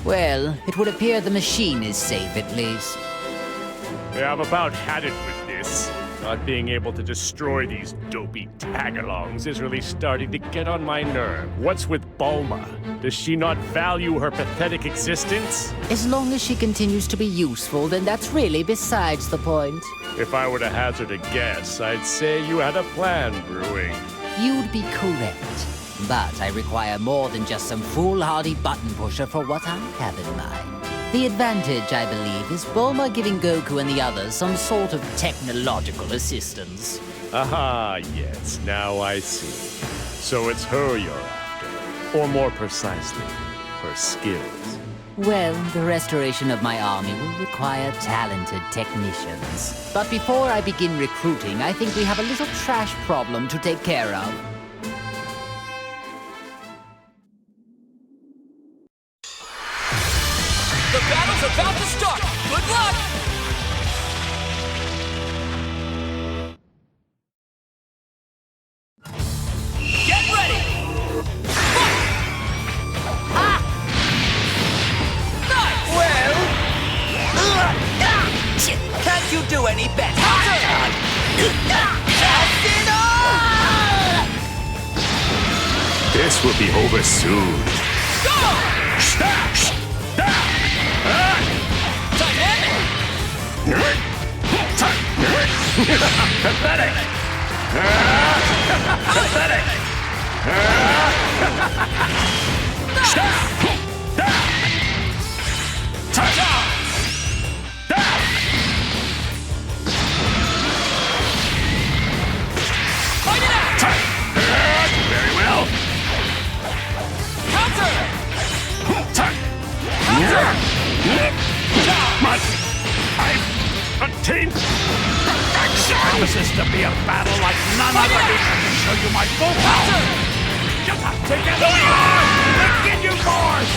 Well, it would appear the machine is safe at least. Yeah, I've about had it with this. Not being able to destroy these dopey tagalongs is really starting to get on my nerve. What's with Bulma? Does she not value her pathetic existence? As long as she continues to be useful, then that's really besides the point. If I were to hazard a guess, I'd say you had a plan brewing. You'd be correct. But I require more than just some foolhardy button pusher for what I have in mind. The advantage, I believe, is Bulma giving Goku and the others some sort of technological assistance. Aha, yes, now I see. So it's her you're after. Or more precisely, her skills. Well, the restoration of my army will require talented technicians. But before I begin recruiting, I think we have a little trash problem to take care of. The battle's about to start! Good luck! Get ready! Ah! Nice! Well, can't you do any better? This will be over soon. Go! Pathetic! Pathetic! Fight it out! Very well. Counter! I've attained perfection! Promises to be a battle like none other. I can show you my full power! Together we are! Begin, you boys!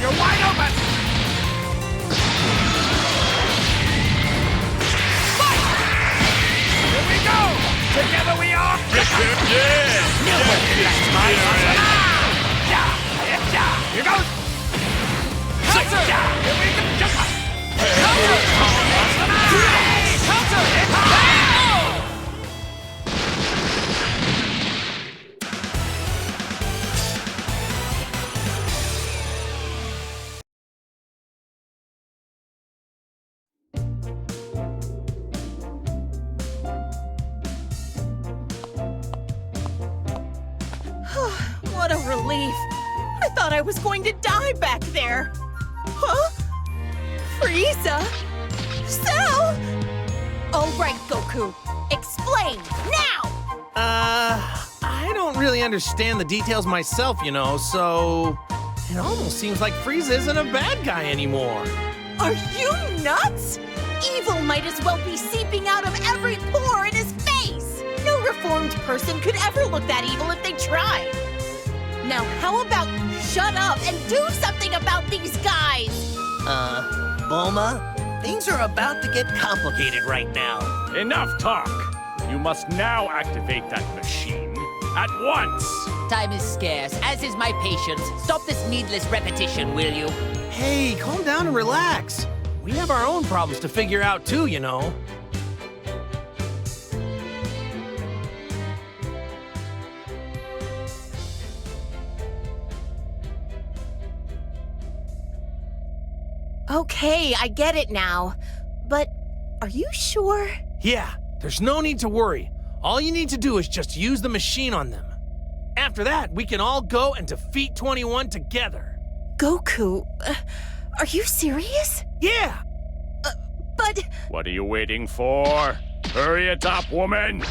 You're wide open! Fight! Here we go! Together we are! Nobody likes my Here goes! Counter! Here we go! Counter! Counter! What a relief. I thought I was going to die back there. Huh? Frieza? Cell? All right, Goku. Explain, now! I don't really understand the details myself, you know, so... It almost seems like Frieza isn't a bad guy anymore. Are you nuts? Evil might as well be seeping out of every pore in his face. No reformed person could ever look that evil if they tried. Now, how about shut up and do something about these guys? Bulma, things are about to get complicated right now. Enough talk! You must now activate that machine at once! Time is scarce, as is my patience. Stop this needless repetition, will you? Hey, calm down and relax. We have our own problems to figure out too, you know. Okay, I get it now. But are you sure? Yeah, there's no need to worry. All you need to do is just use the machine on them. After that, we can all go and defeat 21 together. Goku, are you serious? Yeah! But... What are you waiting for? Hurry it up, woman!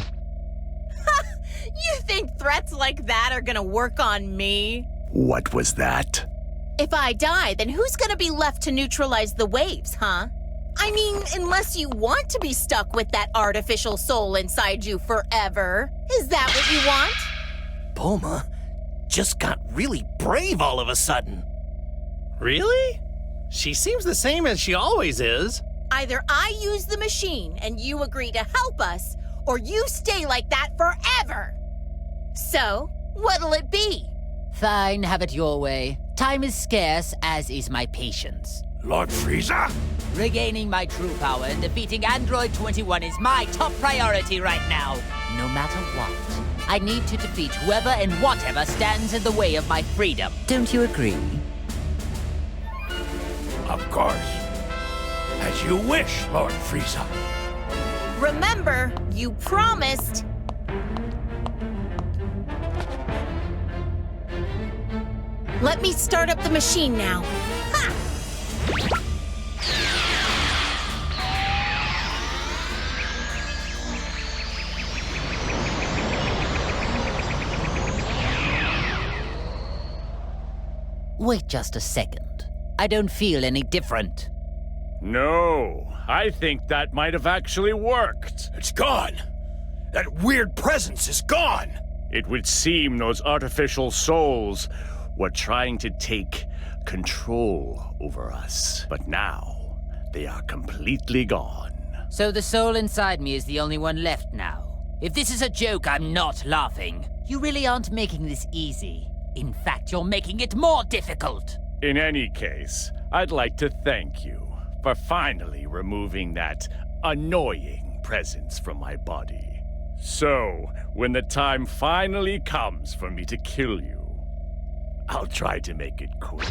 You think threats like that are gonna work on me? What was that? If I die, then who's gonna be left to neutralize the waves, huh? I mean, unless you want to be stuck with that artificial soul inside you forever. Is that what you want? Bulma just got really brave all of a sudden. Really? She seems the same as she always is. Either I use the machine and you agree to help us, or you stay like that forever. So, what'll it be? Fine, have it your way. Time is scarce, as is my patience. Lord Frieza? Regaining my true power and defeating Android 21 is my top priority right now. No matter what, I need to defeat whoever and whatever stands in the way of my freedom. Don't you agree? Of course. As you wish, Lord Frieza. Remember, you promised. Let me start up the machine now. Ha! Wait just a second. I don't feel any different. No, I think that might have actually worked. It's gone. That weird presence is gone. It would seem those artificial souls were trying to take control over us. But now, they are completely gone. So the soul inside me is the only one left now. If this is a joke, I'm not laughing. You really aren't making this easy. In fact, you're making it more difficult. In any case, I'd like to thank you for finally removing that annoying presence from my body. So, when the time finally comes for me to kill you, I'll try to make it quick.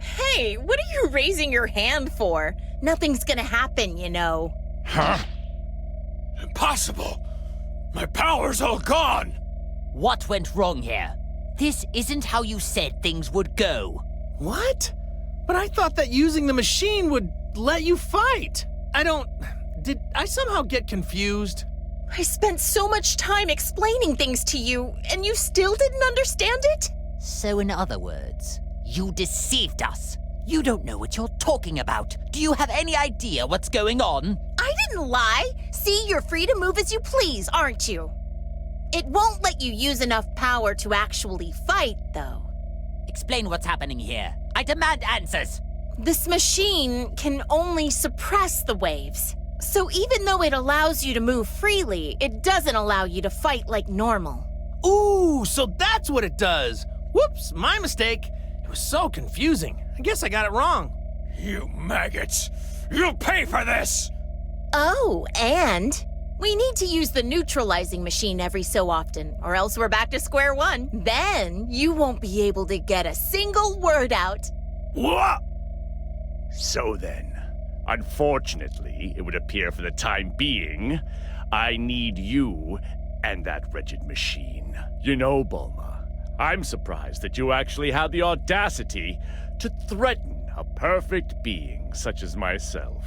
Hey, what are you raising your hand for? Nothing's gonna happen, you know. Huh? Impossible! My power's all gone! What went wrong here? This isn't how you said things would go. What? But I thought that using the machine would let you fight. Did I somehow get confused? I spent so much time explaining things to you, and you still didn't understand it? So in other words, you deceived us. You don't know what you're talking about. Do you have any idea what's going on? I didn't lie. See, you're free to move as you please, aren't you? It won't let you use enough power to actually fight, though. Explain what's happening here. I demand answers. This machine can only suppress the waves. So even though it allows you to move freely, it doesn't allow you to fight like normal. Ooh, so that's what it does. Whoops, my mistake. It was so confusing. I guess I got it wrong. You maggots! You'll pay for this! Oh, and we need to use the neutralizing machine every so often, or else we're back to square one. Then you won't be able to get a single word out. What? So then, unfortunately, it would appear for the time being, I need you and that wretched machine. You know, Bulma, I'm surprised that you actually had the audacity to threaten a perfect being such as myself.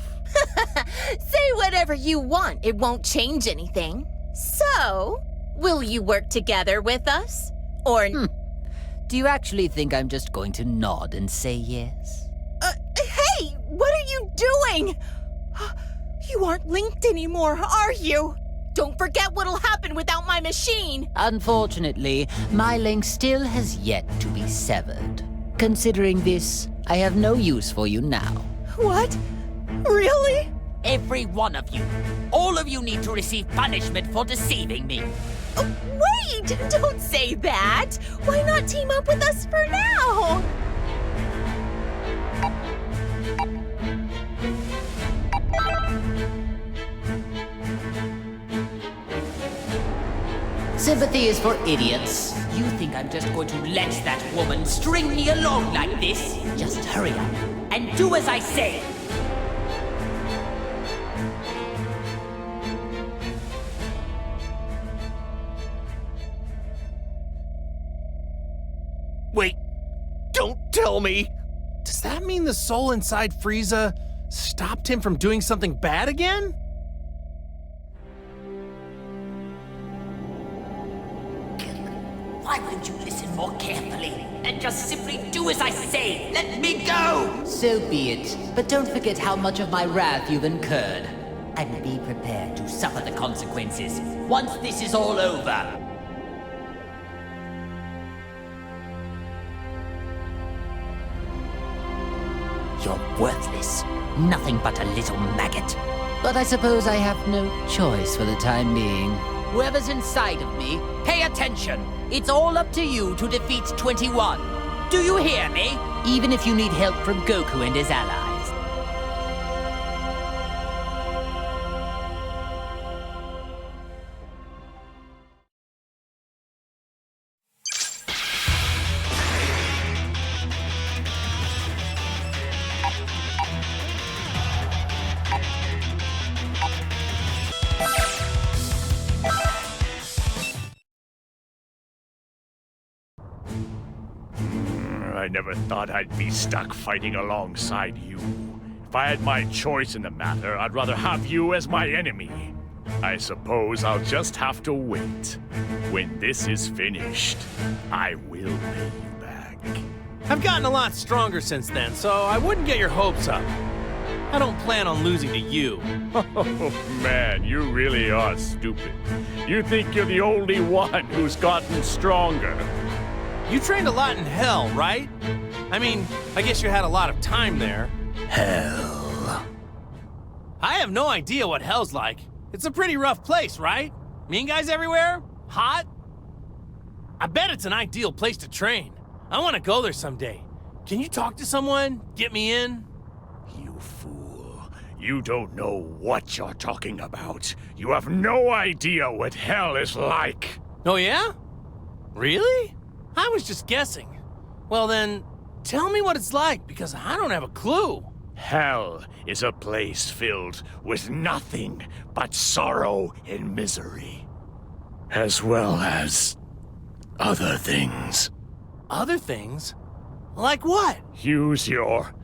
Say whatever you want, it won't change anything. So, will you work together with us? Or... Do you actually think I'm just going to nod and say yes? Hey, what are you doing? You aren't linked anymore, are you? Don't forget what'll happen without my machine. Unfortunately, my link still has yet to be severed. Considering this, I have no use for you now. What? Really? Every one of you. All of you need to receive punishment for deceiving me. Wait! Don't say that! Why not team up with us for now? Sympathy is for idiots. You think I'm just going to let that woman string me along like this? Just hurry up and do as I say. Wait, don't tell me! Does that mean the soul inside Frieza stopped him from doing something bad again? Why won't you listen more carefully and just simply do as I say? Let me go! So be it, but don't forget how much of my wrath you've incurred. And be prepared to suffer the consequences once this is all over. You're worthless. Nothing but a little maggot. But I suppose I have no choice for the time being. Whoever's inside of me, pay attention! It's all up to you to defeat 21. Do you hear me? Even if you need help from Goku and his allies. I never thought I'd be stuck fighting alongside you. If I had my choice in the matter, I'd rather have you as my enemy. I suppose I'll just have to wait. When this is finished, I will pay you back. I've gotten a lot stronger since then, so I wouldn't get your hopes up. I don't plan on losing to you. Oh, man, you really are stupid. You think you're the only one who's gotten stronger. You trained a lot in hell, right? I mean, I guess you had a lot of time there. Hell. I have no idea what hell's like. It's a pretty rough place, right? Mean guys everywhere? Hot? I bet it's an ideal place to train. I want to go there someday. Can you talk to someone? Get me in? You fool. You don't know what you're talking about. You have no idea what hell is like. Oh yeah? Really? I was just guessing. Well then, tell me what it's like, because I don't have a clue. Hell is a place filled with nothing but sorrow and misery. As well as other things. Other things? Like what? Use your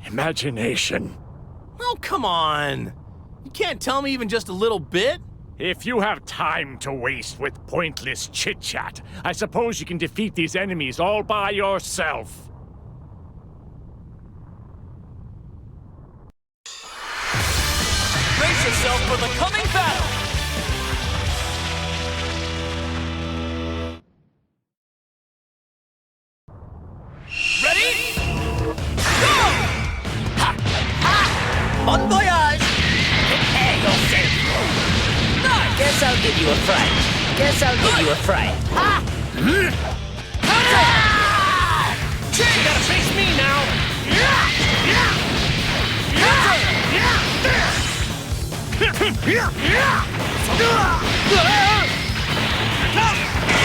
imagination. Oh, come on. You can't tell me even just a little bit? If you have time to waste with pointless chit-chat, I suppose you can defeat these enemies all by yourself. Brace yourself for the coming battle! Ready? Go! Ha! Ha! Bon voyage! Prepare yourself! Guess I'll give you a fright. Guess I'll give you a fright. Ha! You gotta face me now!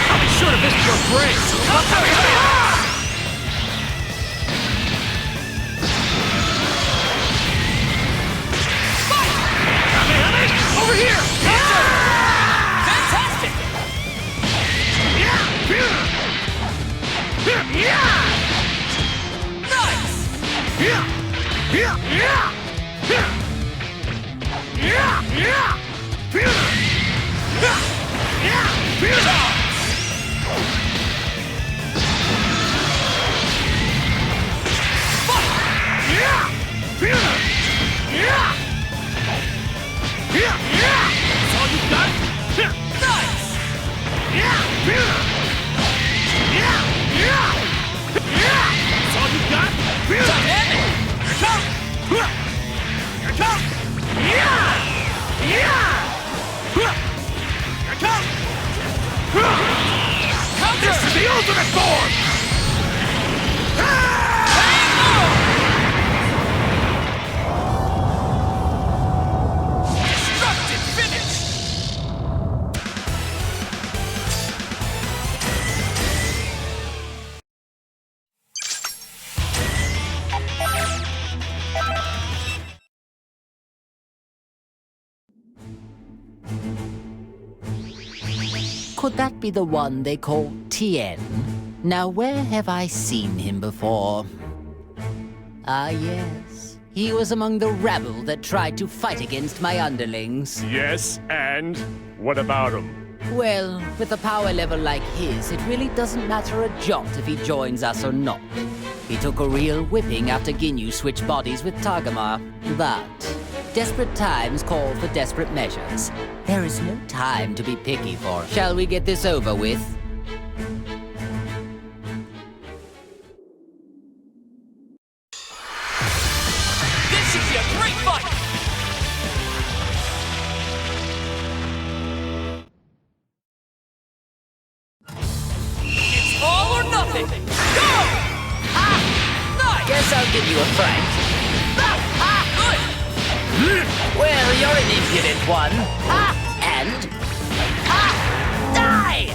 I'll be sure to visit your grave! Over here! Fantastic! That's all you got? Nice! That's all you got? Dynamic! Counter! This is the ultimate form! Destructive finish! Could that be the one they call Tien? Now, where have I seen him before? Ah, yes. He was among the rabble that tried to fight against my underlings. Yes, and what about him? Well, with a power level like his, it really doesn't matter a jot if he joins us or not. He took a real whipping after Ginyu switched bodies with Tagama. But desperate times call for desperate measures. There is no time to be picky for. Shall we get this over with? This should be a great fight! something! Go! Nice! Guess I'll give you a fright. Good! Well, you're an impudent one. And... die!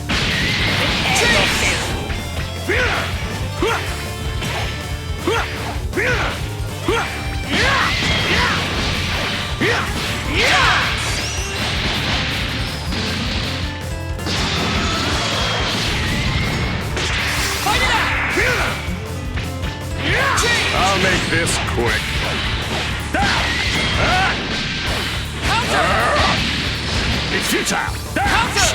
Fight it out! I'll make this quick. Counter! It's futile. Counter!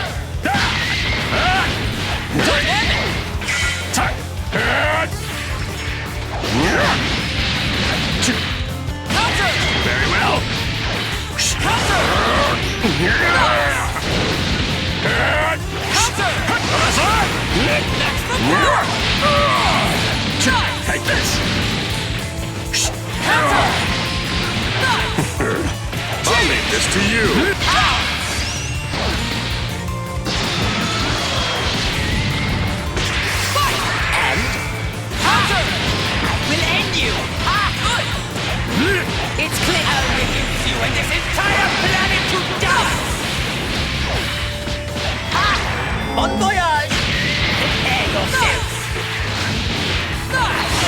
Dynamic! Counter! Very well. Counter! Counter! Next from power! Nice! Take this. Counter! Nice! I'll leave this to you. Fight! Counter! Will end you! Good! It's clear I'll reduce you and this entire planet to dust! Bon voyage! Prepare yourself! Nice!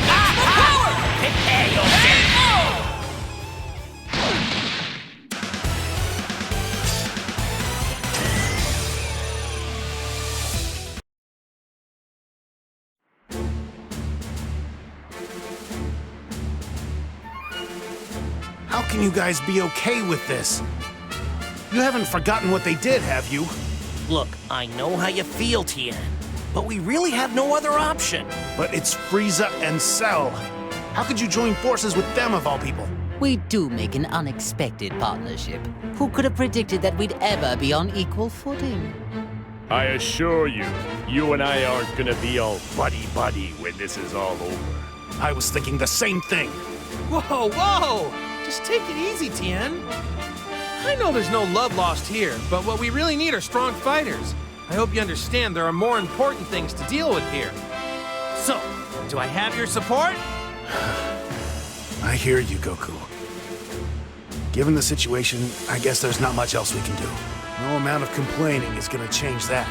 Maximum power! Prepare yourself! How can you guys be okay with this? You haven't forgotten what they did, have you? Look, I know how you feel, Tien, but we really have no other option. But it's Frieza and Cell. How could you join forces with them of all people? We do make an unexpected partnership. Who could have predicted that we'd ever be on equal footing? I assure you, you and I aren't gonna be all buddy-buddy when this is all over. I was thinking the same thing. Whoa, whoa! Just take it easy, Tien. I know there's no love lost here, but what we really need are strong fighters. I hope you understand there are more important things to deal with here. So, do I have your support? I hear you, Goku. Given the situation, I guess there's not much else we can do. No amount of complaining is gonna change that.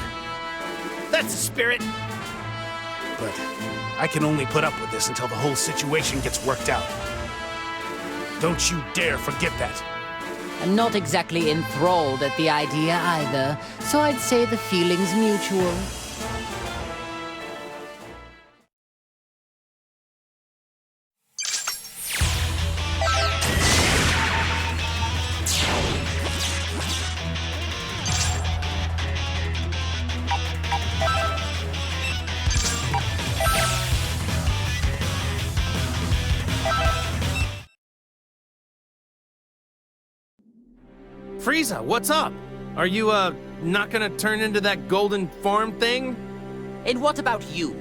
That's the spirit. But I can only put up with this until the whole situation gets worked out. Don't you dare forget that. I'm not exactly enthralled at the idea either, so I'd say the feeling's mutual. Frieza, what's up? Are you, not gonna turn into that golden form thing? And what about you?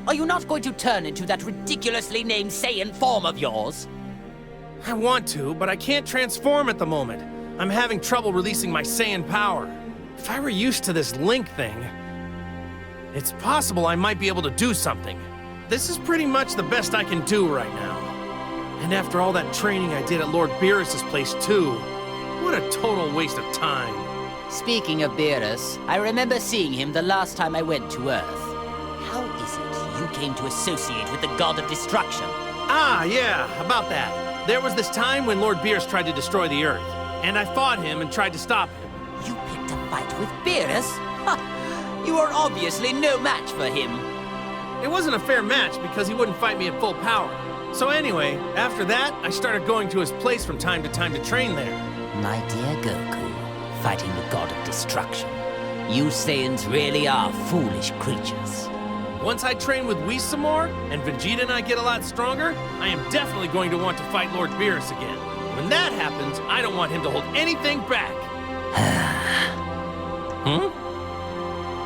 Are you not going to turn into that ridiculously named Saiyan form of yours? I want to, but I can't transform at the moment. I'm having trouble releasing my Saiyan power. If I were used to this Link thing, it's possible I might be able to do something. This is pretty much the best I can do right now. And after all that training I did at Lord Beerus' place too, what a total waste of time. Speaking of Beerus, I remember seeing him the last time I went to Earth. How is it you came to associate with the god of destruction? Ah, yeah, about that. There was this time when Lord Beerus tried to destroy the Earth, and I fought him and tried to stop him. You picked a fight with Beerus? Ha! You are obviously no match for him. It wasn't a fair match because he wouldn't fight me at full power. So anyway, after that, I started going to his place from time to train there. My dear Goku, fighting the god of destruction. You Saiyans really are foolish creatures. Once I train with Whis some more, and Vegeta and I get a lot stronger, I am definitely going to want to fight Lord Beerus again. When that happens, I don't want him to hold anything back.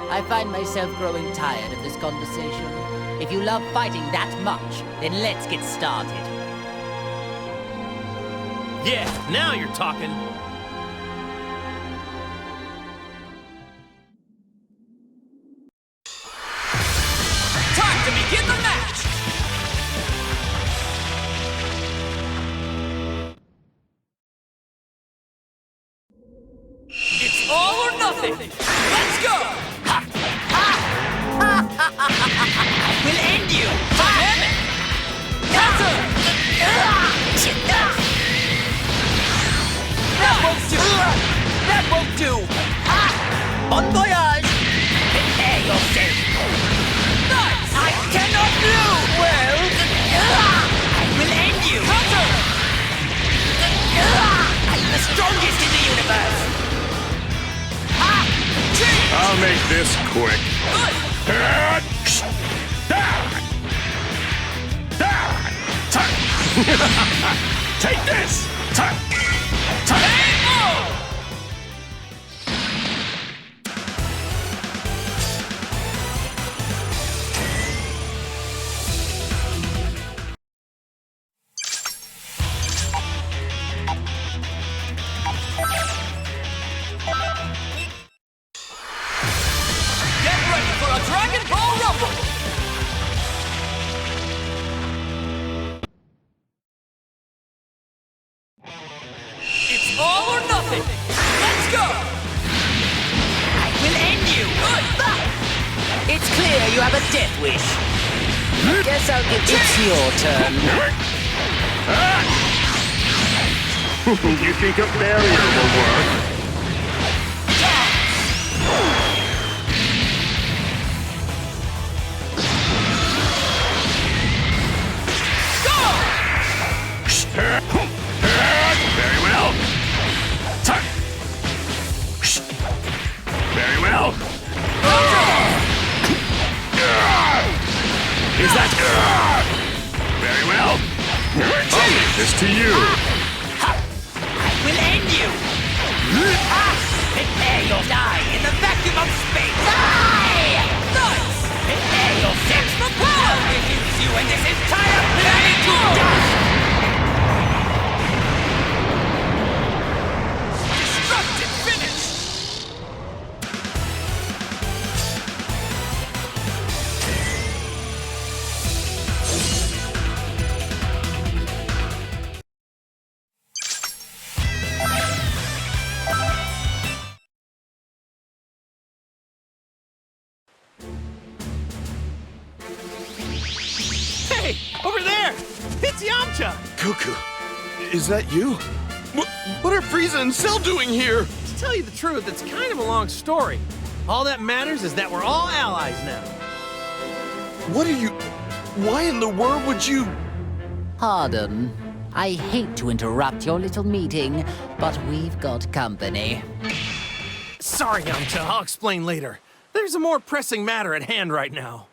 I find myself growing tired of this conversation. If you love fighting that much, then let's get started. Yeah, now you're talking. all or nothing. Let's go. We'll end you! Dynamic. Counter. That won't do! That won't do! Bon voyage! Prepare yourself! Nice. I cannot do! Well... I will end you! Counter. I'm the strongest in the universe! I'll make this quick. Good. Take this! Get ready for a Dragon Ball Rumble. It's all or nothing. Let's go. I will end you! Good. It's clear you have a death wish. Guess I'll give it's your turn. You think a barrier will work? Very well. Very well. Is that... Very well. I'll leave this to you. I will end you! Prepare your die in the vacuum of space! Die! Nice. Prepare yourself for power! Reduce you and this entire planet to dust! Destructive finish. Hey, over there! It's Yamcha! Goku, is that you? What are Frieza and Cell doing here? To tell you the truth, it's kind of a long story. All that matters is that we're all allies now. What are you... Why in the world would you... Pardon. I hate to interrupt your little meeting, but we've got company. Sorry, Yamcha, I'll explain later. There's a more pressing matter at hand right now.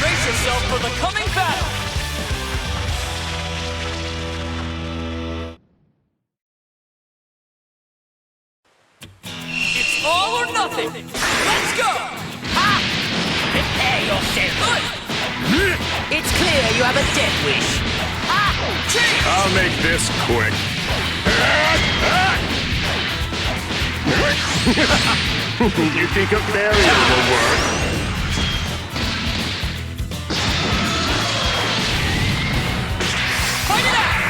Brace yourself for the coming battle. It's all or nothing. Let's go. Prepare yourself! Good. It's clear you have a death wish. I'll make this quick. You think a barrier will work? Fight it out.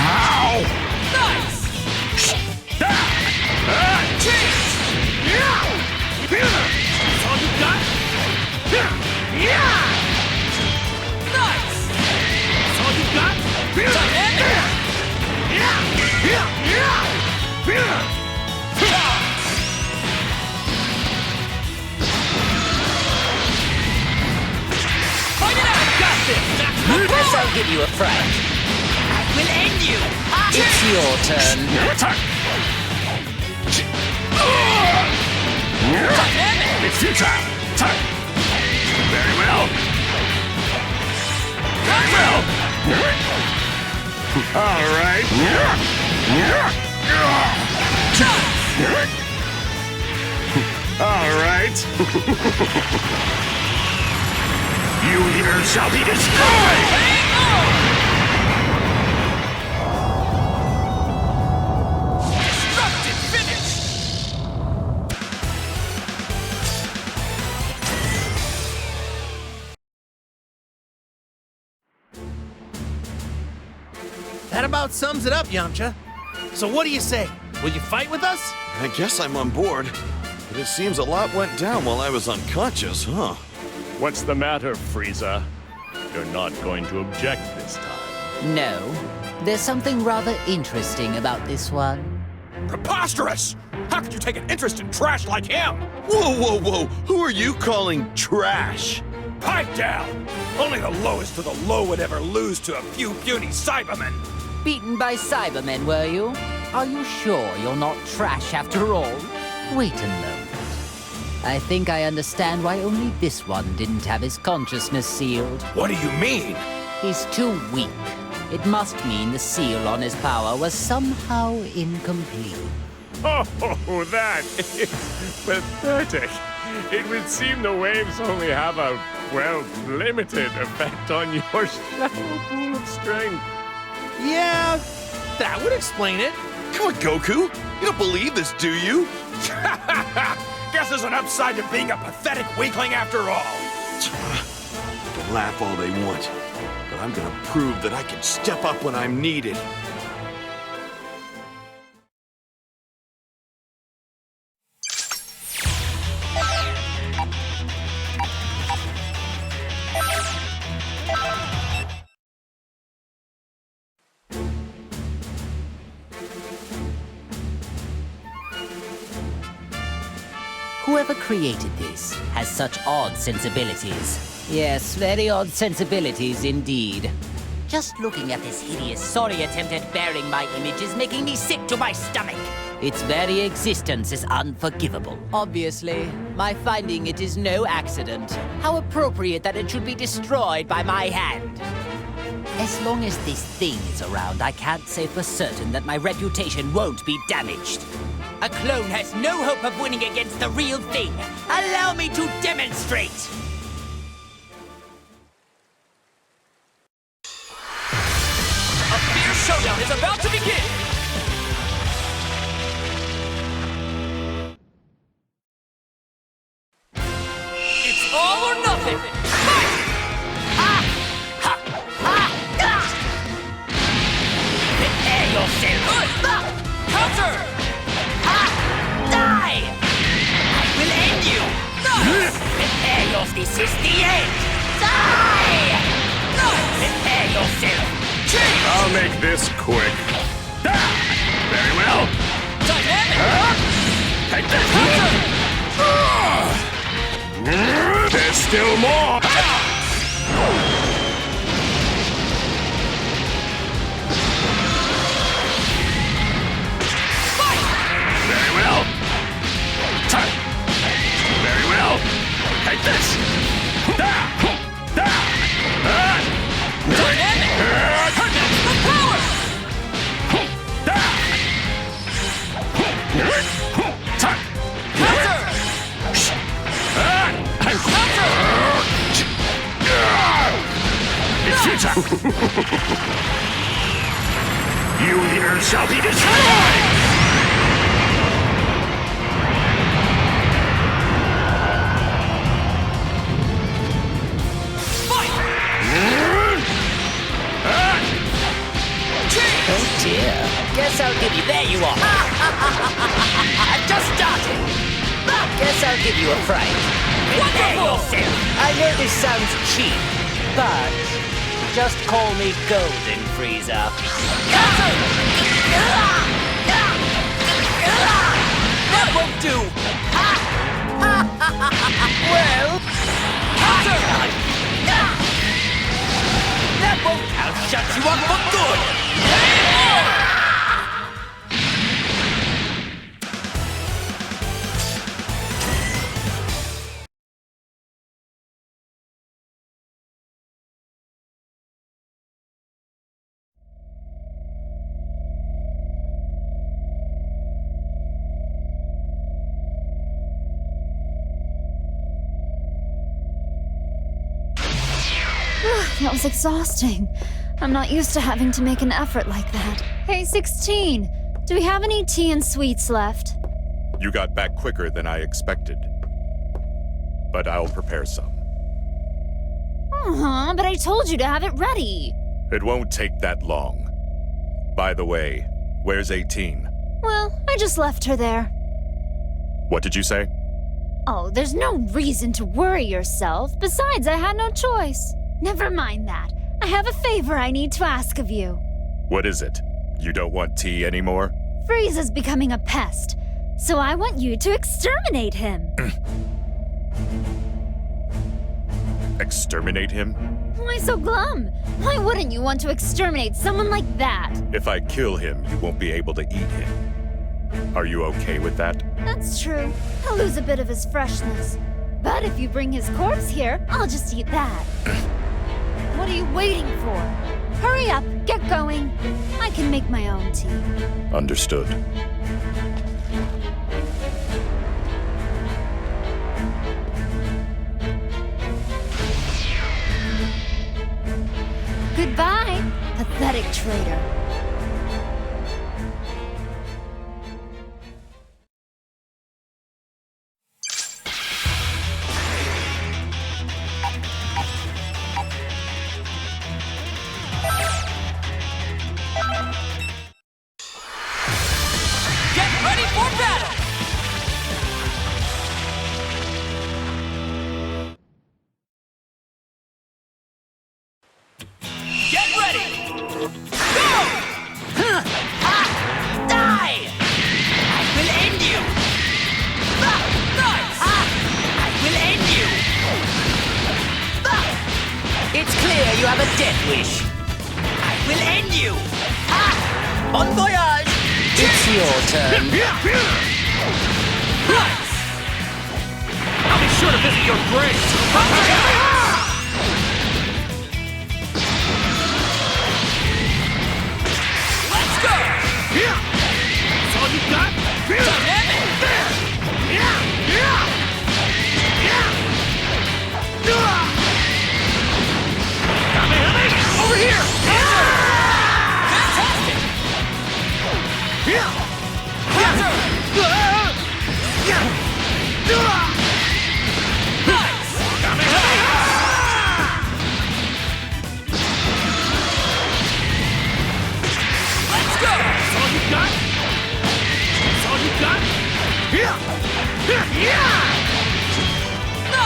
Ow! Nice. Cheese. That's all you got? Nice. That's all you got? Dynamic. Fight it out. Got this! That's my Guess I'll give you a fright. I will end you! It's your turn. Dynamic. It's futile. Very well. Very well. All right. All right. You here shall be destroyed. That about sums it up, Yamcha. So what do you say? Will you fight with us? I guess I'm on board. But it seems a lot went down while I was unconscious, huh? What's the matter, Frieza? You're not going to object this time. No, there's something rather interesting about this one. Preposterous! How could you take an interest in trash like him? Whoa, whoa, whoa! Who are you calling trash? Pipe down! Only the lowest of the low would ever lose to a few puny Cybermen. Beaten by Cybermen, were you? Are you sure you're not trash after all? Wait a moment. I think I understand why only this one didn't have his consciousness sealed. What do you mean? He's too weak. It must mean the seal on his power was somehow incomplete. Oh, that is pathetic. It would seem the waves only have a, well, limited effect on your shallow pool of strength. Yeah, that would explain it. Come on, Goku! You don't believe this, do you? Guess there's an upside to being a pathetic weakling after all. They can laugh all they want, but I'm gonna prove that I can step up when I'm needed. Whoever created this has such odd sensibilities. Yes, very odd sensibilities indeed. Just looking at this hideous, sorry attempt at bearing my image is making me sick to my stomach. Its very existence is unforgivable. Obviously, my finding it is no accident. How appropriate that it should be destroyed by my hand. As long as this thing is around, I can't say for certain that my reputation won't be damaged. A clone has no hope of winning against the real thing. Allow me to demonstrate! A fierce showdown is about to begin! It's all or nothing! Fight! Prepare yourself! Counter! Die! I will end you! Prepare yourself! This is the end! Die! Prepare yourself! I'll make this quick. Very well. Dynamic! Take this! There's still more! Very well. Very well. Take this! Dynamic! Connect the power! Counter! It's futile! You here shall be destroyed! Oh dear. Guess I'll give you... There you are! I've just started! Guess I'll give you a fright. Prepare yourself! I know this sounds cheap, but just call me Golden Frieza. That won't do! Well... That won't... I'll shut you up for good! That was exhausting. I'm not used to having to make an effort like that. Hey, 16! Do we have any tea and sweets left? You got back quicker than I expected. But I'll prepare some. But I told you to have it ready. It won't take that long. By the way, where's 18? Well, I just left her there. What did you say? Oh, there's no reason to worry yourself. Besides, I had no choice. Never mind that. I have a favor I need to ask of you. What is it? You don't want T anymore? Frieza's becoming a pest, so I want you to exterminate him. Exterminate him? Why so glum? Why wouldn't you want to exterminate someone like that? If I kill him, you won't be able to eat him. Are you okay with that? That's true. He'll lose a bit of his freshness. But if you bring his corpse here, I'll just eat that. What are you waiting for? Hurry up, get going. I can make my own tea. Understood. Goodbye, pathetic traitor. Get ready for battle! Get ready! Go! Die! I will end you! Nice! I will end you! It's clear you have a death wish. I will end you! Bon voyage! It's your turn. Nice! I'll be sure to visit your grave! Let's go! That's all you got? Dynamic! Over here! Fantastic! Counter! Nice! Let's go! That's all you got? That's all you got?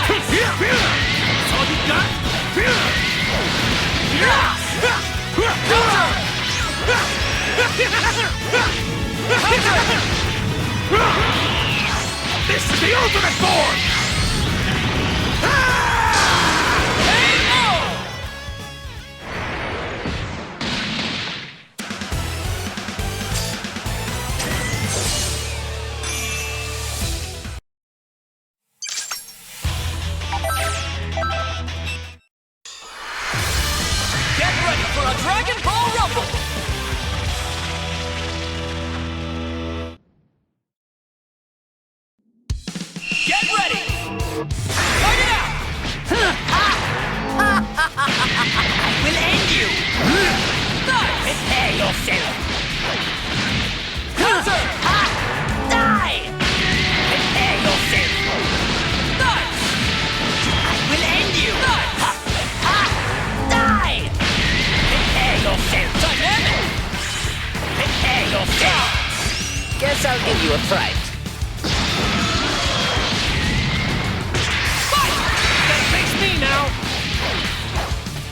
Nice! That's all you got? This is the ultimate form! Get ready for a Dragon Ball Rumble! Get ready! Fight it out! I will end you! Nice! Prepare yourself! Counter! Die! Prepare yourself! Nice! I will end you! Nice! Die! Prepare yourself! Dynamic! Prepare yourself! Guess I'll give you a fright. Face me now!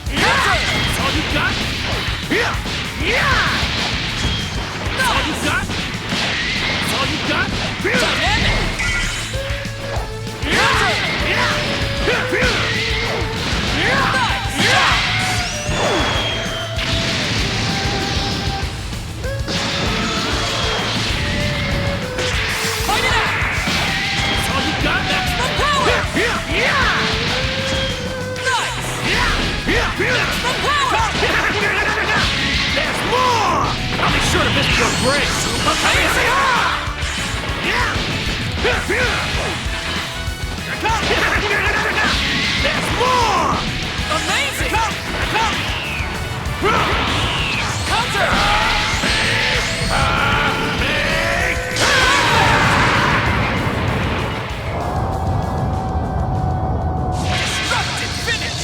Counter! That's all you got? That's all you got? That's all you got? Dynamic! Counter! Fight it out! That's all you got? Maximum power! Nice! Maximum power! There's more! I'll be sure to visit your grave! There's more! Amazing! Counter! Destructive finish!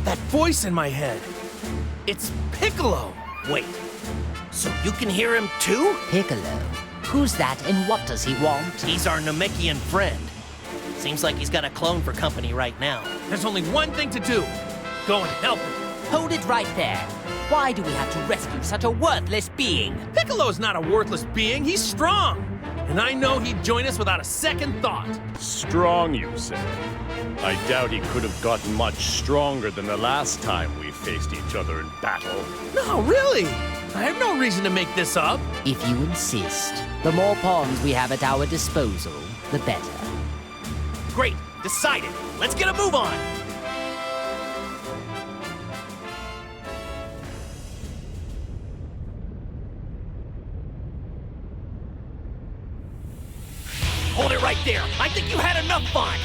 That voice in my head. It's Piccolo. Wait, so you can hear him too? Piccolo? Who's that and what does he want? He's our Namekian friend. Seems like he's got a clone for company right now. There's only one thing to do. Go and help him. Hold it right there. Why do we have to rescue such a worthless being? Piccolo's not a worthless being. He's strong. And I know he'd join us without a second thought. Strong, you say? I doubt he could have gotten much stronger than the last time we faced each other in battle. No, really. I have no reason to make this up. If you insist, the more pawns we have at our disposal, the better. Great, decided. Let's get a move on. Hold it right there. I think you had enough fun.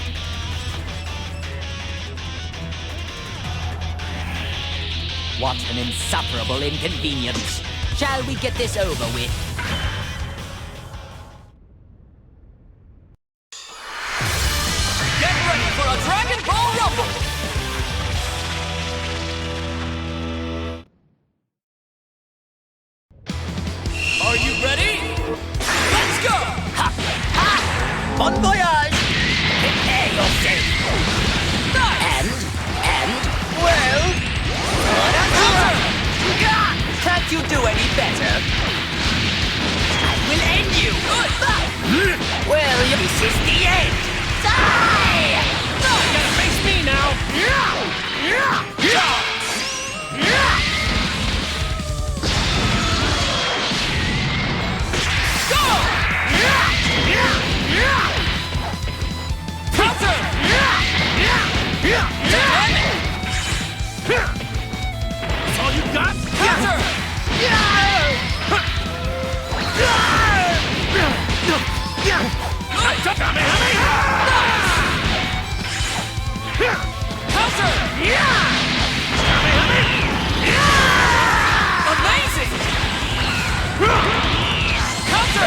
What an insufferable inconvenience. Shall we get this over with? Get ready for a Dragon Ball Rumble! Are you ready? Let's go! Ha! Ha! Bon voyage! Prepare yourself! Well... Can't you do any better? I will end you! Well, this is the end! Die! You gotta face me now! Go! Counter! That's all you got? Counter! Amazing! Counter!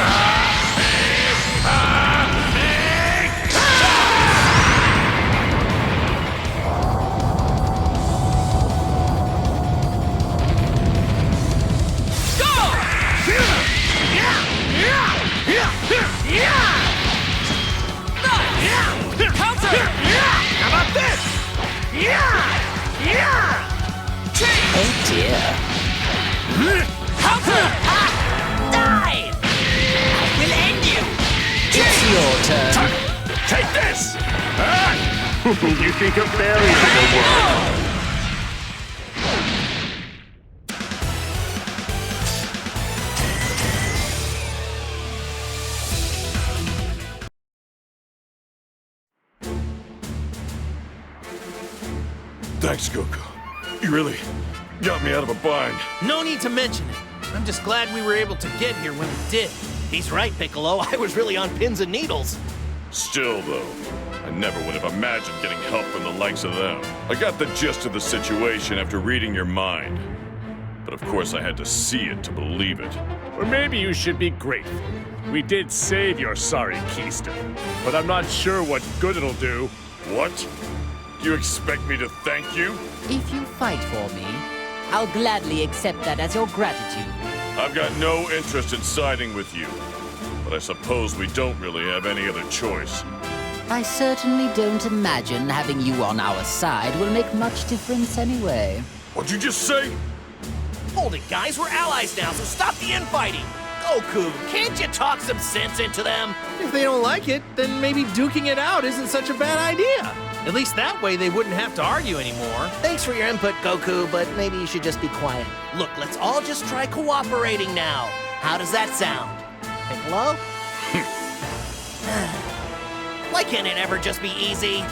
How about this? Oh dear. Counter! Die! I will end you! It's your turn. Take this! You think a fairy will work? Thanks, Goku. You really got me out of a bind. No need to mention it. I'm just glad we were able to get here when we did. He's right, Piccolo. I was really on pins and needles. Still, though, I never would have imagined getting help from the likes of them. I got the gist of the situation after reading your mind. But of course I had to see it to believe it. Or maybe you should be grateful. We did save your sorry keister, but I'm not sure what good it'll do. What? Do you expect me to thank you? If you fight for me, I'll gladly accept that as your gratitude. I've got no interest in siding with you. But I suppose we don't really have any other choice. I certainly don't imagine having you on our side will make much difference anyway. What'd you just say? Hold it, guys. We're allies now, so stop the infighting. Goku, can't you talk some sense into them? If they don't like it, then maybe duking it out isn't such a bad idea. At least that way they wouldn't have to argue anymore. Thanks for your input, Goku, but maybe you should just be quiet. Look, let's all just try cooperating now. How does that sound? Piccolo? Why can't it ever just be easy?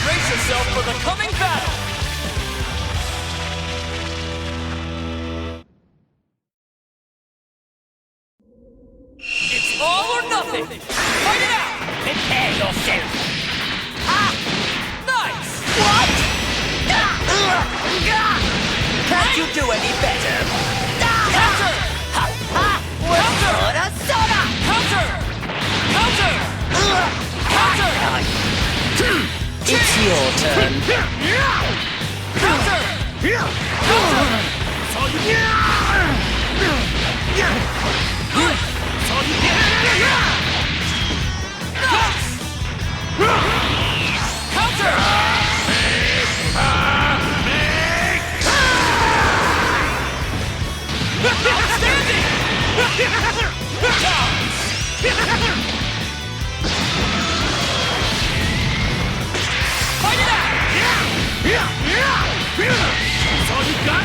Brace yourself for the coming battle! It's all or nothing! Fight it out! Prepare yourself! Ah! Nice! What? Think you do any better? Counter! Ha ha! Soda soda! Counter! Counter! Counter! It's your turn. Counter! Counter! That's all you get! That's all you get! Counter! Outstanding! Fight it out! That's all you got?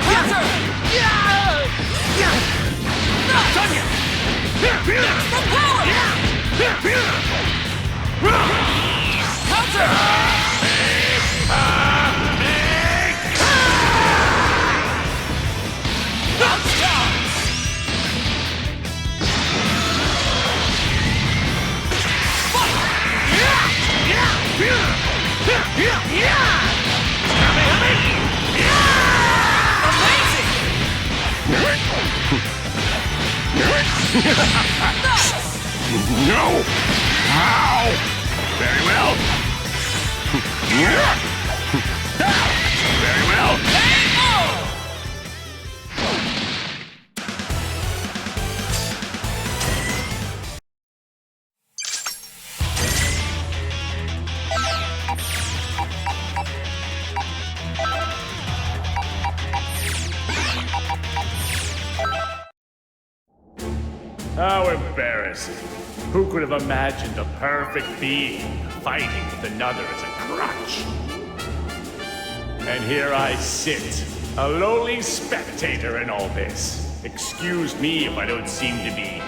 Counter! Done ya! Extra power! Counter! No! Ow! Very well. Very well. How embarrassing. Who could have imagined a perfect being fighting with another as a crutch? And here I sit, a lowly spectator in all this. Excuse me if I don't seem to be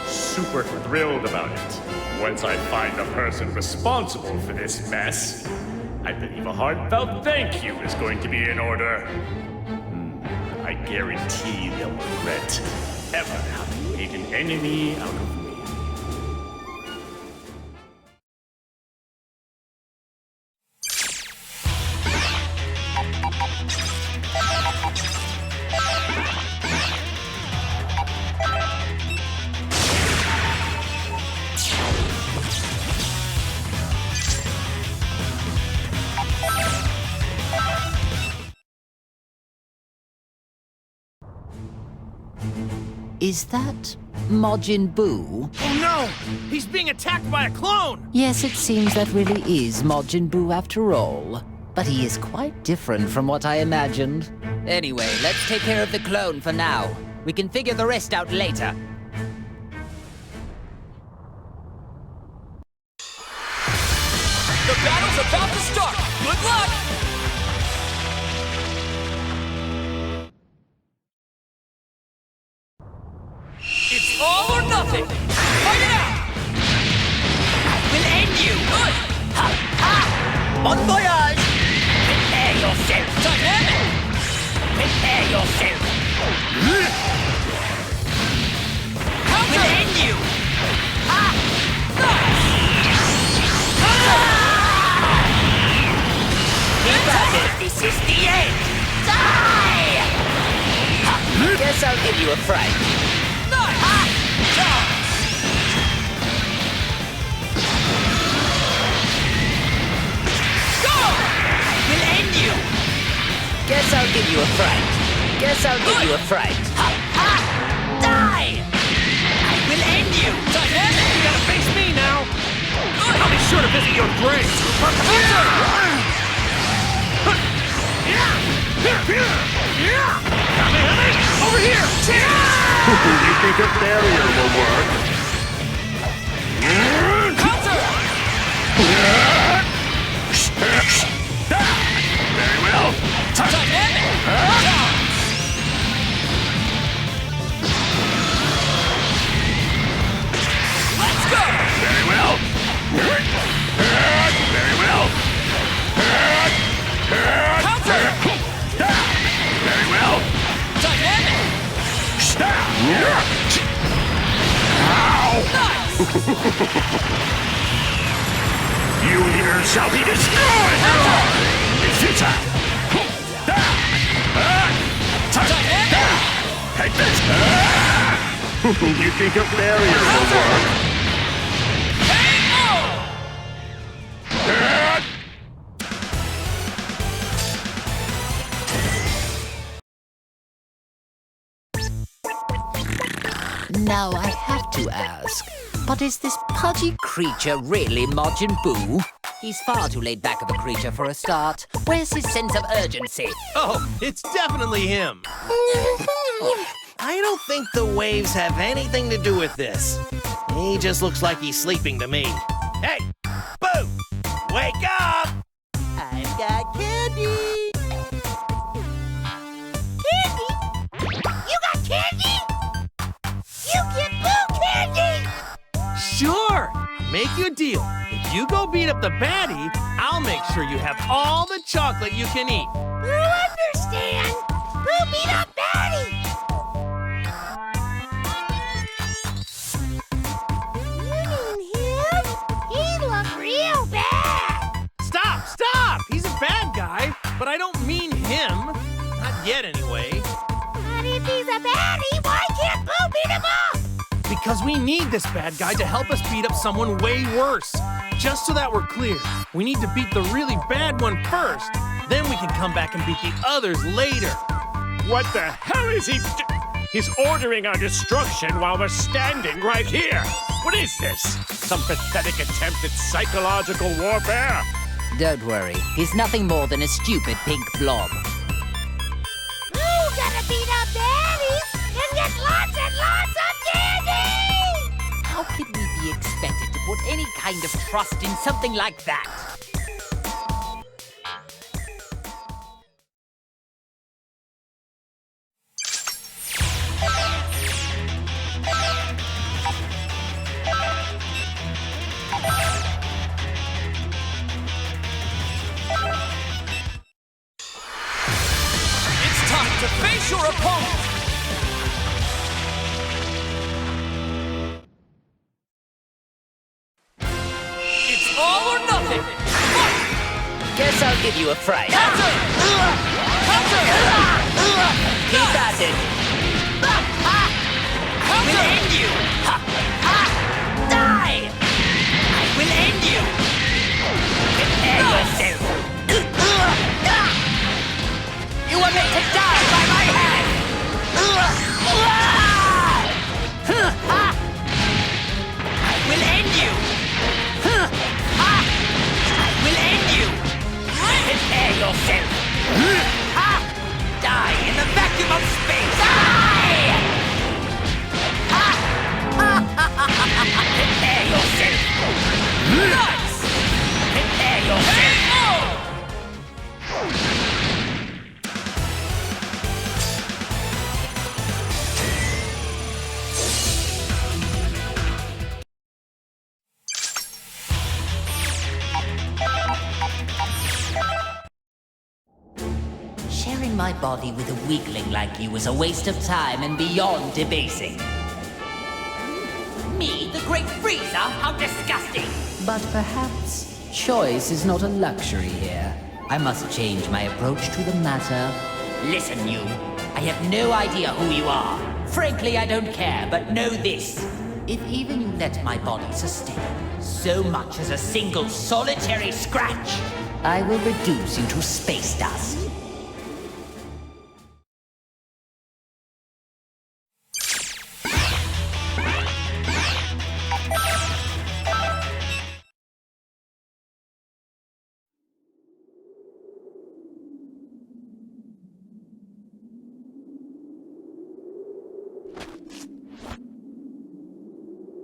super thrilled about it. Once I find the person responsible for this mess, I believe a heartfelt thank you is going to be in order. I guarantee they'll regret ever having made an enemy out of me. Is that Majin Buu? Oh no! He's being attacked by a clone! Yes, it seems that really is Majin Buu after all. But he is quite different from what I imagined. Anyway, let's take care of the clone for now. We can figure the rest out later. The battle's about to start! Good luck! It's all or nothing! Fight it out! I will end you! Good! Ha! Ha! Bon voyage! Prepare yourself! Dynamic! Prepare yourself! I will end you! Ha! Nice! This is the end! Die! Guess I'll give you a fright. Guess I'll give you a fright. Guess I'll give you a fright. Ha! Ha! Die! I will end you! Dynamic! You gotta face me now! I'll be sure to visit your grave! Over here! You think a barrier will work? Counter! Very well! Dynamic! Let's go! Very well! Very well! Counter! Very well! Dynamic! Ow! Nice! You here shall be destroyed! It's futile! Take this! You think a barrier will work? Now I have to ask, but is this pudgy creature really Majin Buu? He's far too laid back of a creature for a start. Where's his sense of urgency? Oh, it's definitely him. I don't think the waves have anything to do with this. He just looks like he's sleeping to me. Hey, Boo! Wake up! I've got candy! Candy? You got candy? You get Boo candy! Sure. Make you a deal. If you go beat up the baddie, I'll make sure you have all the chocolate you can eat. You understand? Boo beat up Batty! You mean him? He looked real bad! Stop! He's a bad guy, but I don't mean him. Not yet, anyway. But if he's a baddie, why can't Boo beat him up? Because we need this bad guy to help us beat up someone way worse. Just so that we're clear, we need to beat the really bad one first. Then we can come back and beat the others later. What the hell is he He's ordering our destruction while we're standing right here. What is this? Some pathetic attempt at psychological warfare? Don't worry, he's nothing more than a stupid pink blob. Boo gotta beat up baddies and get lots and lots of candy! How could we be expected to put any kind of trust in something like that? It's time to face your opponent! It's all or nothing! Fight! Guess I'll give you a fright. Counter! Counter! Keep at it. I will end you! Die! I will end you! Prepare yourself! You are meant to die by my hand! I will end you! I will end you! Prepare yourself! Die in the vacuum of space! Die! Prepare yourself! Nice! Prepare yourself! Sharing my body with a weakling like you is a waste of time and beyond debasing. Me, the Great Freezer? How disgusting! But perhaps choice is not a luxury here. I must change my approach to the matter. Listen, you. I have no idea who you are. Frankly, I don't care, but know this. If even you let my body sustain so much as a single solitary scratch, I will reduce you to space dust.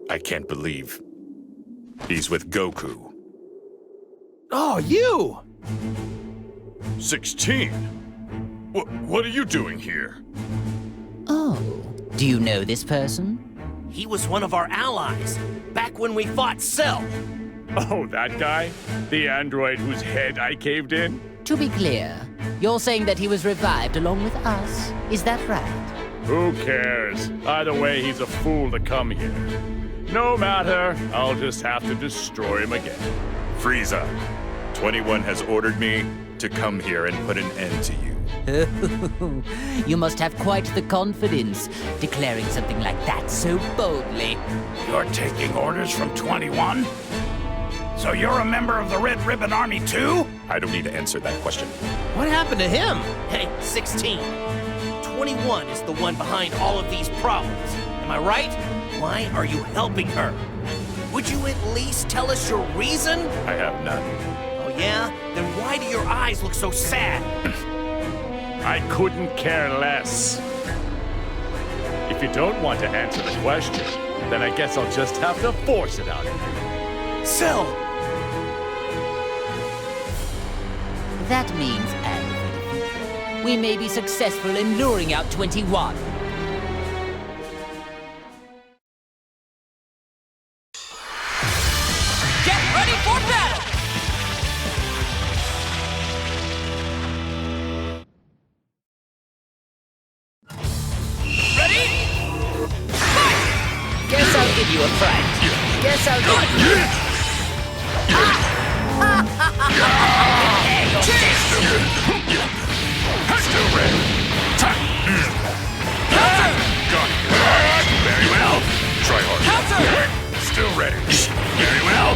I can't believe he's with Goku. Oh, you! 16? What are you doing here? Oh, do you know this person? He was one of our allies, back when we fought Cell. Oh, that guy? The android whose head I caved in? To be clear, you're saying that he was revived along with us. Is that right? Who cares? Either way, he's a fool to come here. No matter, I'll just have to destroy him again. Frieza, 21 has ordered me to come here and put an end to you. You must have quite the confidence, declaring something like that so boldly. You're taking orders from 21? So you're a member of the Red Ribbon Army too? I don't need to answer that question. What happened to him? Hey, 16. 21 is the one behind all of these problems. Am I right? Why are you helping her? Would you at least tell us your reason? I have none. Oh yeah? Then why do your eyes look so sad? I couldn't care less. If you don't want to answer the question, then I guess I'll just have to force it out of you. Cell! That means, and for the future, we may be successful in luring out 21. Get ready for battle! Ready? Fight! Guess I'll give you a fright. Guess I'll give you... Still ready. Very well. Try hard. Still ready. Very well.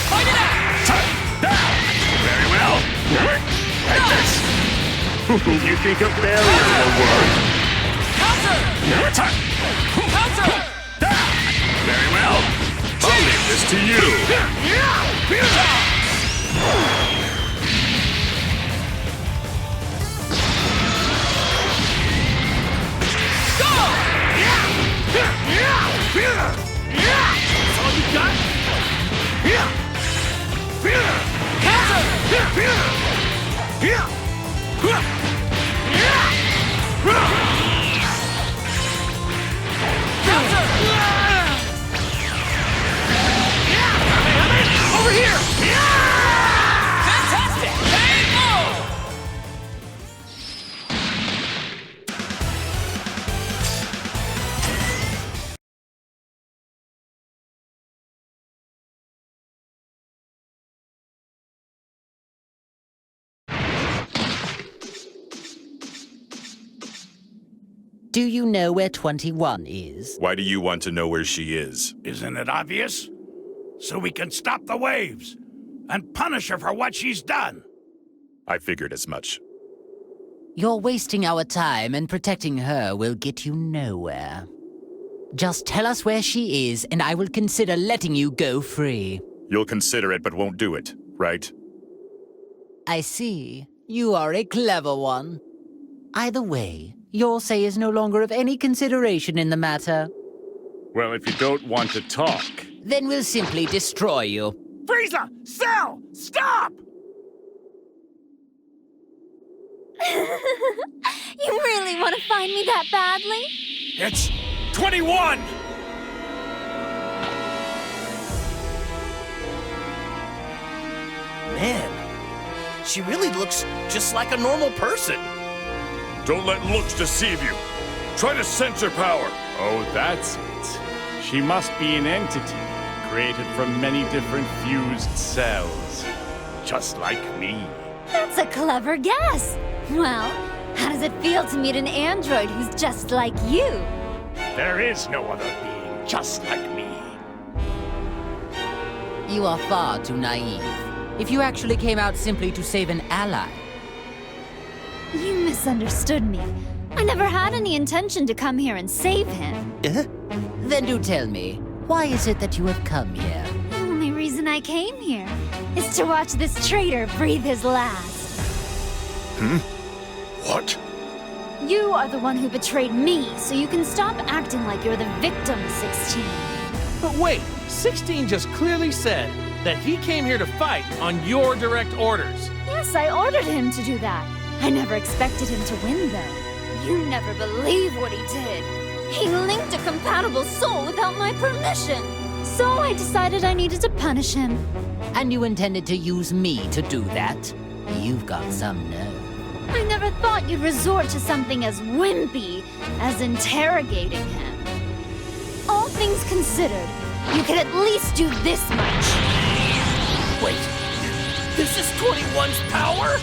Fight it out! Very well. Like this. You think a barrier will work? Counter! Counter! Very well. I'll leave this to you. That's all you got? Over here! Fantastic! K.O. Do you know where 21 is? Why do you want to know where she is? Isn't it obvious? So we can stop the waves and punish her for what she's done. I figured as much. You're wasting our time, and protecting her will get you nowhere. Just tell us where she is, and I will consider letting you go free. You'll consider it, but won't do it, right? I see. You are a clever one. Either way, your say is no longer of any consideration in the matter. Well, if you don't want to talk... Then we'll simply destroy you. Frieza! Cell! Stop! You really want to find me that badly? It's 21! Man, she really looks just like a normal person. Don't let looks deceive you. Try to sense her power. Oh, that's it. She must be an entity, created from many different fused cells. Just like me. That's a clever guess. Well, how does it feel to meet an android who's just like you? There is no other being just like me. You are far too naive. If you actually came out simply to save an ally... You misunderstood me. I never had any intention to come here and save him. Then do tell me, why is it that you have come here? The only reason I came here is to watch this traitor breathe his last. What? You are the one who betrayed me, so you can stop acting like you're the victim, 16. But wait, 16 just clearly said that he came here to fight on your direct orders. Yes, I ordered him to do that. I never expected him to win, though. You never believe what he did. He linked a compatible soul without my permission. So I decided I needed to punish him. And you intended to use me to do that? You've got some nerve. I never thought you'd resort to something as wimpy as interrogating him. All things considered, you could at least do this much. This is 21's power?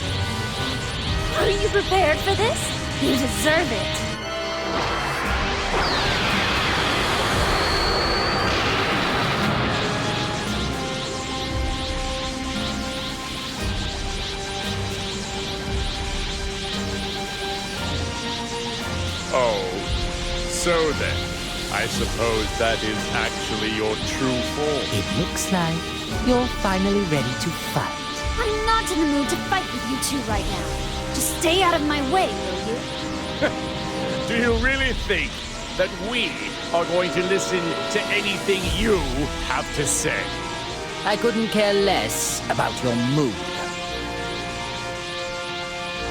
Are you prepared for this? You deserve it. Oh, so then, I suppose that is actually your true form. It looks like you're finally ready to fight. I'm not in the mood to fight with you two right now. Just stay out of my way, will you? Do you really think that we are going to listen to anything you have to say? I couldn't care less about your mood.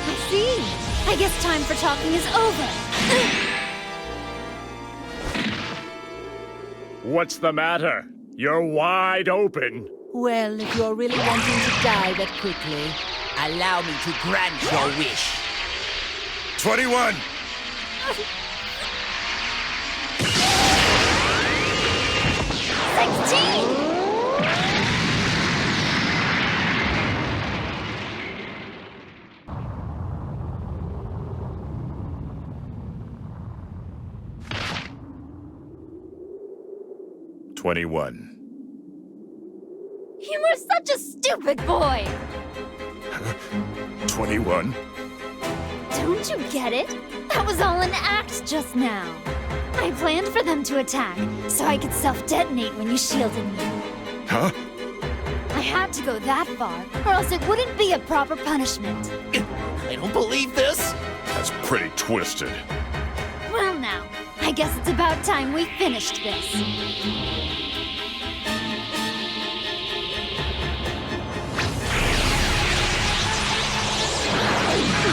I see. I guess time for talking is over. What's the matter? You're wide open. Well, if you're really wanting to die that quickly, allow me to grant your wish. 21! You were such a stupid boy! 21? Don't you get it? That was all an act just now. I planned for them to attack, so I could self-detonate when you shielded me. Huh? I had to go that far, or else it wouldn't be a proper punishment. I don't believe this. That's pretty twisted. Well now, I guess it's about time we finished this.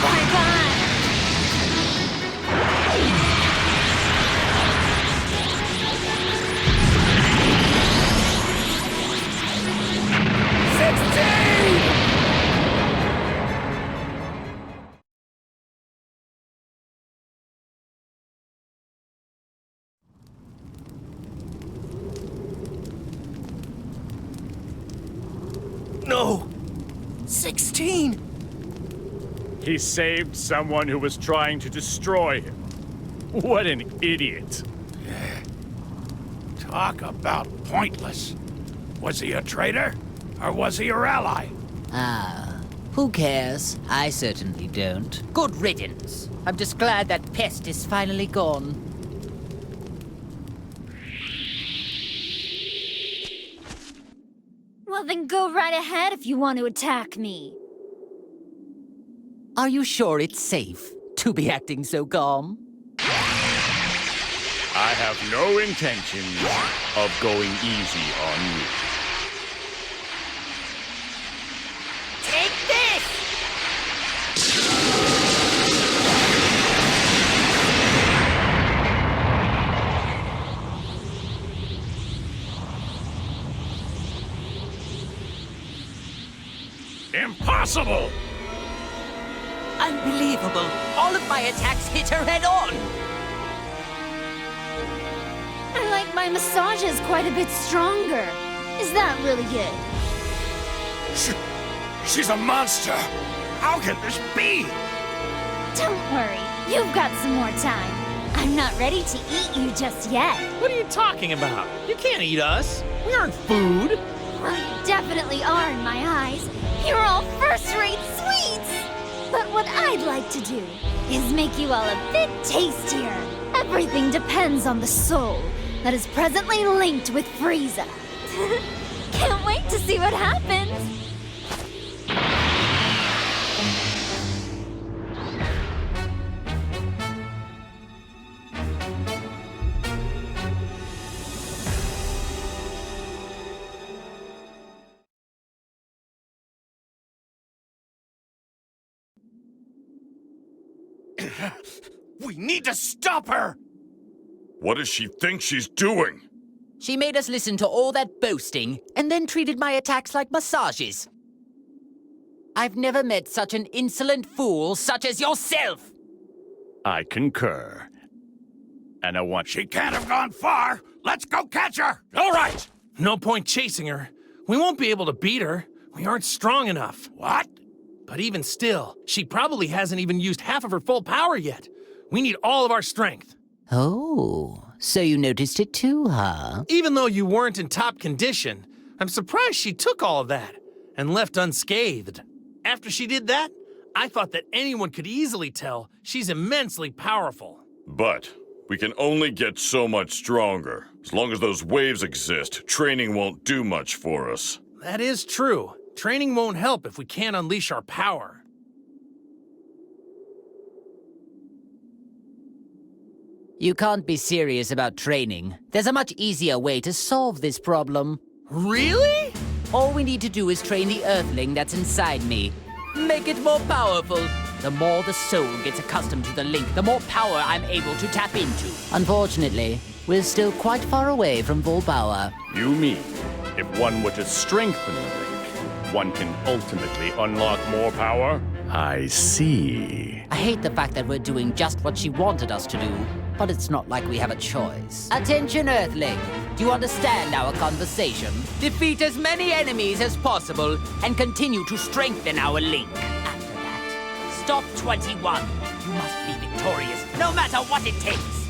Bye-bye! 16! No! 16! He saved someone who was trying to destroy him. What an idiot. Talk about pointless. Was he a traitor? Or was he your ally? Who cares? I certainly don't. Good riddance. I'm just glad that pest is finally gone. Well then go right ahead if you want to attack me. Are you sure it's safe to be acting so calm? I have no intentions of going easy on you. Take this! Impossible! Unbelievable! All of my attacks hit her head on! I like my massages quite a bit stronger. Is that really it? She's a monster! How can this be? Don't worry, you've got some more time. I'm not ready to eat you just yet. What are you talking about? You can't eat us. We aren't food. Well, you definitely are in my eyes. You're all first-rate sweets! But what I'd like to do is make you all a bit tastier. Everything depends on the soul that is presently linked with Frieza. Can't wait to see what happens! We need to stop her! What does she think she's doing? She made us listen to all that boasting and then treated my attacks like massages. I've never met such an insolent fool such as yourself! I concur. And I want She can't have gone far! Let's go catch her! All right! No point chasing her. We won't be able to beat her. We aren't strong enough. What? But even still, she probably hasn't even used half of her full power yet. We need all of our strength. Oh, so you noticed it too, huh? Even though you weren't in top condition, I'm surprised she took all of that and left unscathed. After she did that, I thought that anyone could easily tell she's immensely powerful. But we can only get so much stronger. As long as those waves exist, training won't do much for us. That is true. Training won't help if we can't unleash our power. You can't be serious about training. There's a much easier way to solve this problem. Really? All we need to do is train the Earthling that's inside me. Make it more powerful. The more the soul gets accustomed to the link, the more power I'm able to tap into. Unfortunately, we're still quite far away from full power. You mean, if one were to strengthen the link, one can ultimately unlock more power? I see. I hate the fact that we're doing just what she wanted us to do, but it's not like we have a choice. Attention, Earthling. Do you understand our conversation? Defeat as many enemies as possible and continue to strengthen our link. After that, stop 21. You must be victorious, no matter what it takes.